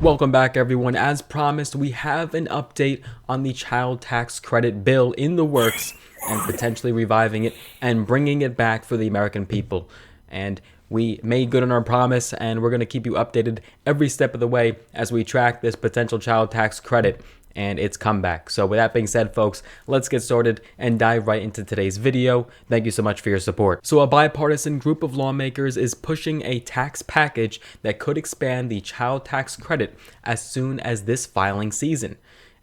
Welcome back, everyone. As promised, we have an update on the child tax credit bill in the works and potentially reviving it and bringing it back for the American people. And we made good on our promise, and we're going to keep you updated every step of the way as we track this potential child tax credit and its comeback. So with that being said, folks, let's get started and dive right into today's video. Thank you so much for your support. So a bipartisan group of lawmakers is pushing a tax package that could expand the child tax credit as soon as this filing season.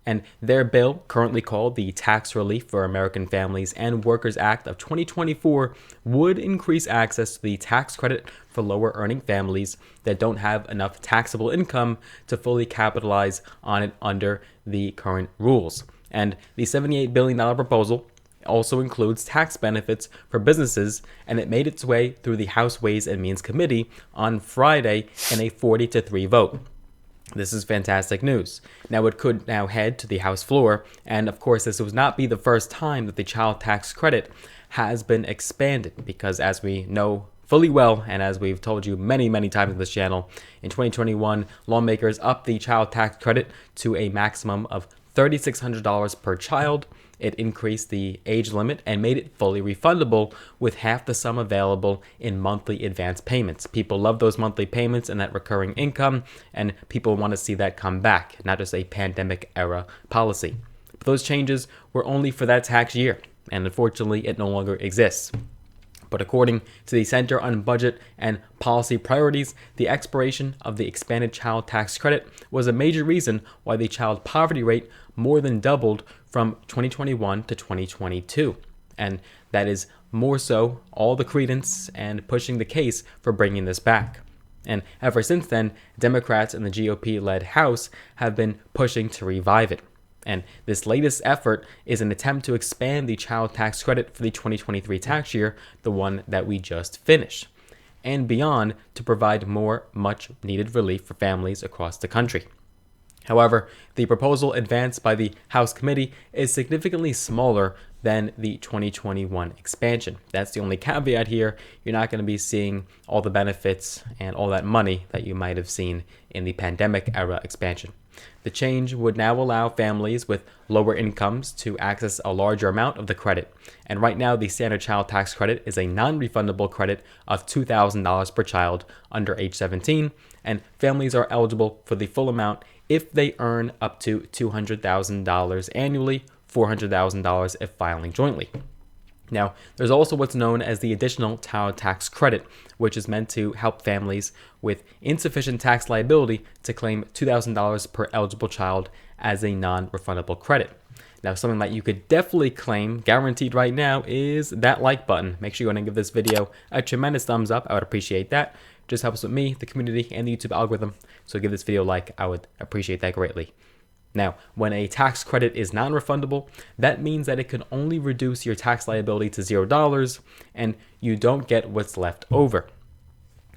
And their bill, currently called the Tax Relief for American Families and Workers Act of 2024, would increase access to the tax credit for lower earning families that don't have enough taxable income to fully capitalize on it under the current rules. And the $78 billion proposal also includes tax benefits for businesses, and it made its way through the House Ways and Means Committee on Friday in a 40-3 vote. This is fantastic news. Now, it could now head to the House floor, and of course, this would not be the first time that the child tax credit has been expanded, because as we know fully well, and as we've told you many times on this channel, in 2021, lawmakers upped the child tax credit to a maximum of $3,600 per child. It increased the age limit and made it fully refundable with half the sum available in monthly advance payments. People love those monthly payments and that recurring income, and people want to see that come back, not just a pandemic era policy. But those changes were only for that tax year, and unfortunately, it no longer exists. But according to the Center on Budget and Policy Priorities, the expiration of the expanded child tax credit was a major reason why the child poverty rate more than doubled from 2021 to 2022. And that is more so all the credence and pushing the case for bringing this back. And ever since then, Democrats in the GOP-led House have been pushing to revive it. And this latest effort is an attempt to expand the child tax credit for the 2023 tax year, the one that we just finished, and beyond to provide more much-needed relief for families across the country. However, the proposal advanced by the House committee is significantly smaller than the 2021 expansion. That's the only caveat here. You're not going to be seeing all the benefits and all that money that you might have seen in the pandemic era expansion. The change would now allow families with lower incomes to access a larger amount of the credit. And right now, the standard child tax credit is a non-refundable credit of $2,000 per child under age 17, and families are eligible for the full amount if they earn up to $200,000 annually, $400,000 if filing jointly. Now, there's also what's known as the additional child tax credit, which is meant to help families with insufficient tax liability to claim $2,000 per eligible child as a non-refundable credit. Now, something that you could definitely claim, guaranteed right now, is that like button. Make sure you go and give this video a tremendous thumbs up. I would appreciate that. Just helps with me, the community, and the YouTube algorithm. So give this video a like. I would appreciate that greatly. Now, when a tax credit is non-refundable, that means that it can only reduce your tax liability to $0 and you don't get what's left over.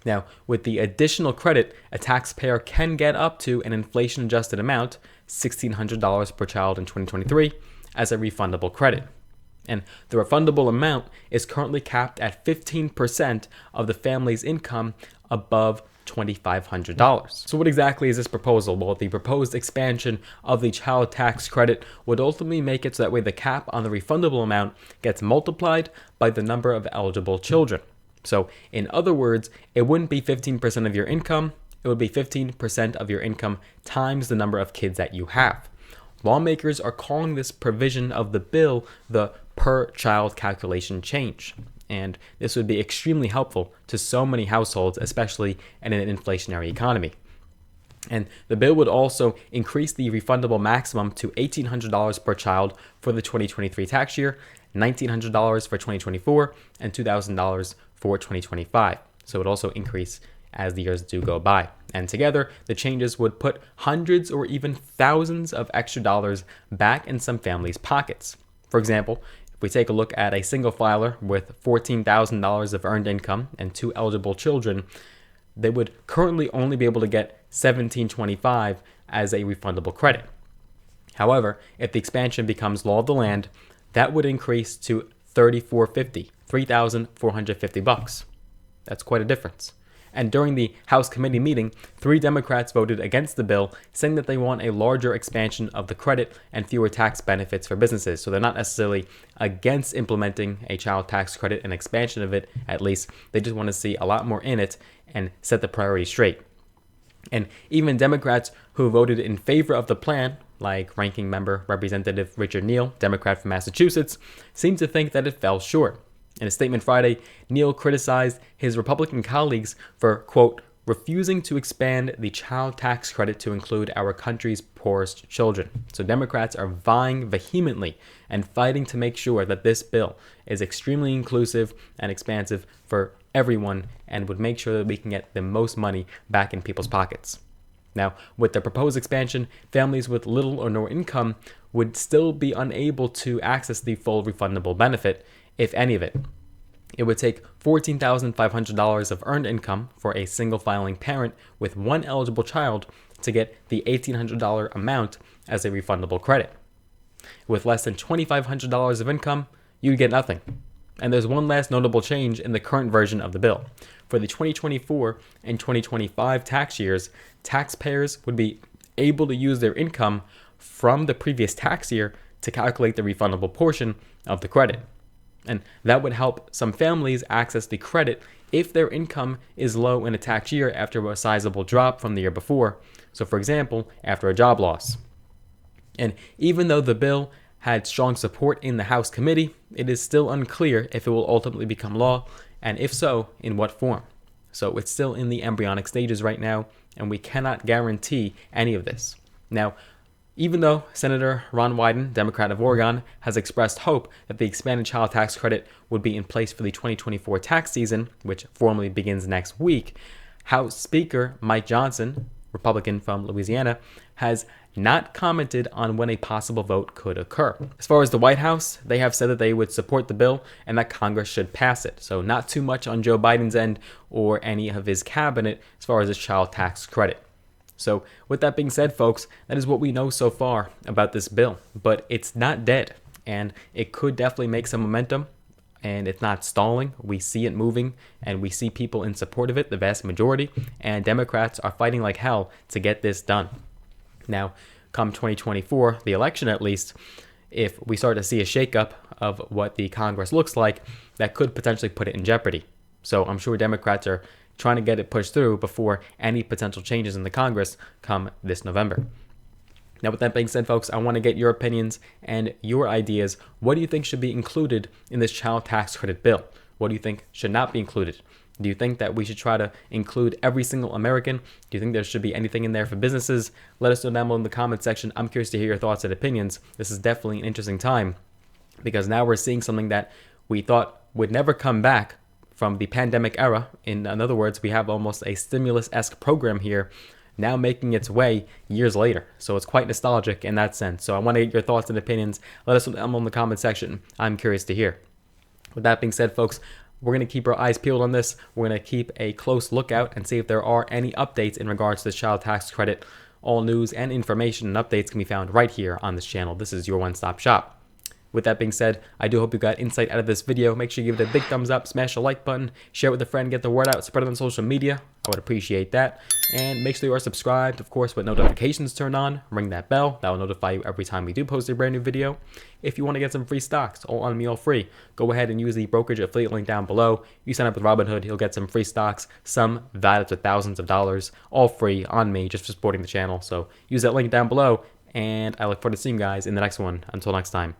Now, with the additional credit, a taxpayer can get up to an inflation-adjusted amount, $1,600 per child in 2023, as a refundable credit. And the refundable amount is currently capped at 15% of the family's income above $2,500. So what exactly is this proposal? Well, the proposed expansion of the child tax credit would ultimately make it so that way the cap on the refundable amount gets multiplied by the number of eligible children. So in other words, it wouldn't be 15% of your income, it would be 15% of your income times the number of kids that you have. Lawmakers are calling this provision of the bill the per child calculation change. And this would be extremely helpful to so many households, especially in an inflationary economy. And the bill would also increase the refundable maximum to $1,800 per child for the 2023 tax year, $1,900 for 2024, and $2,000 for 2025. So it would also increase as the years do go by. And together, the changes would put hundreds or even thousands of extra dollars back in some families' pockets. For example, if we take a look at a single filer with $14,000 of earned income and 2 eligible children, they would currently only be able to get $1,725 as a refundable credit. However, if the expansion becomes law of the land, that would increase to $3,450, $3,450. That's quite a difference. And during the House committee meeting, 3 Democrats voted against the bill, saying that they want a larger expansion of the credit and fewer tax benefits for businesses. So they're not necessarily against implementing a child tax credit, an expansion of it at least. They just want to see a lot more in it and set the priorities straight. And even Democrats who voted in favor of the plan, like Ranking Member Representative Richard Neal, Democrat from Massachusetts, seem to think that it fell short. In a statement Friday, Neal criticized his Republican colleagues for, quote, refusing to expand the child tax credit to include our country's poorest children. So Democrats are vying vehemently and fighting to make sure that this bill is extremely inclusive and expansive for everyone and would make sure that we can get the most money back in people's pockets. Now, with the proposed expansion, families with little or no income would still be unable to access the full refundable benefit, if any of it. It would take $14,500 of earned income for a single filing parent with 1 eligible child to get the $1,800 amount as a refundable credit. With less than $2,500 of income, you'd get nothing. And there's one last notable change in the current version of the bill. For the 2024 and 2025 tax years, taxpayers would be able to use their income from the previous tax year to calculate the refundable portion of the credit. And that would help some families access the credit if their income is low in a tax year after a sizable drop from the year before. So, for example, after a job loss. And even though the bill had strong support in the House committee, it is still unclear if it will ultimately become law, and if so, in what form. So it's still in the embryonic stages right now, and we cannot guarantee any of this. Now, even though Senator Ron Wyden, Democrat of Oregon, has expressed hope that the expanded child tax credit would be in place for the 2024 tax season, which formally begins next week, House Speaker Mike Johnson, Republican from Louisiana, has not commented on when a possible vote could occur. As far as the White House, they have said that they would support the bill and that Congress should pass it. So not too much on Joe Biden's end or any of his cabinet as far as this child tax credit. So with that being said, folks, that is what we know so far about this bill. But it's not dead, and it could definitely make some momentum, and it's not stalling. We see it moving, and we see people in support of it, the vast majority, and Democrats are fighting like hell to get this done. Now, come 2024, the election at least, if we start to see a shakeup of what the Congress looks like, that could potentially put it in jeopardy. So I'm sure Democrats are trying to get it pushed through before any potential changes in the Congress come this November. Now, with that being said, folks, I want to get your opinions and your ideas. What do you think should be included in this child tax credit bill? What do you think should not be included? Do you think that we should try to include every single American? Do you think there should be anything in there for businesses? Let us know down below in the comment section. I'm curious to hear your thoughts and opinions. This is definitely an interesting time because now we're seeing something that we thought would never come back from the pandemic era. In other words, we have almost a stimulus-esque program here now making its way years later. So it's quite nostalgic in that sense. So I want to get your thoughts and opinions. Let us know down below in the comment section. I'm curious to hear. With that being said, folks, we're going to keep our eyes peeled on this. We're going to keep a close lookout and see if there are any updates in regards to the child tax credit. All news and information and updates can be found right here on this channel. This is your one-stop shop. With that being said, I do hope you got insight out of this video. Make sure you give it a big thumbs up, smash the like button, share it with a friend, get the word out, spread it on social media. I would appreciate that. And make sure you are subscribed, of course, with notifications turned on. Ring that bell. That will notify you every time we do post a brand new video. If you want to get some free stocks, all on me, all free, go ahead and use the brokerage affiliate link down below. You sign up with Robinhood, you'll get some free stocks, some valued to thousands of dollars, all free on me, just for supporting the channel. So use that link down below, and I look forward to seeing you guys in the next one. Until next time.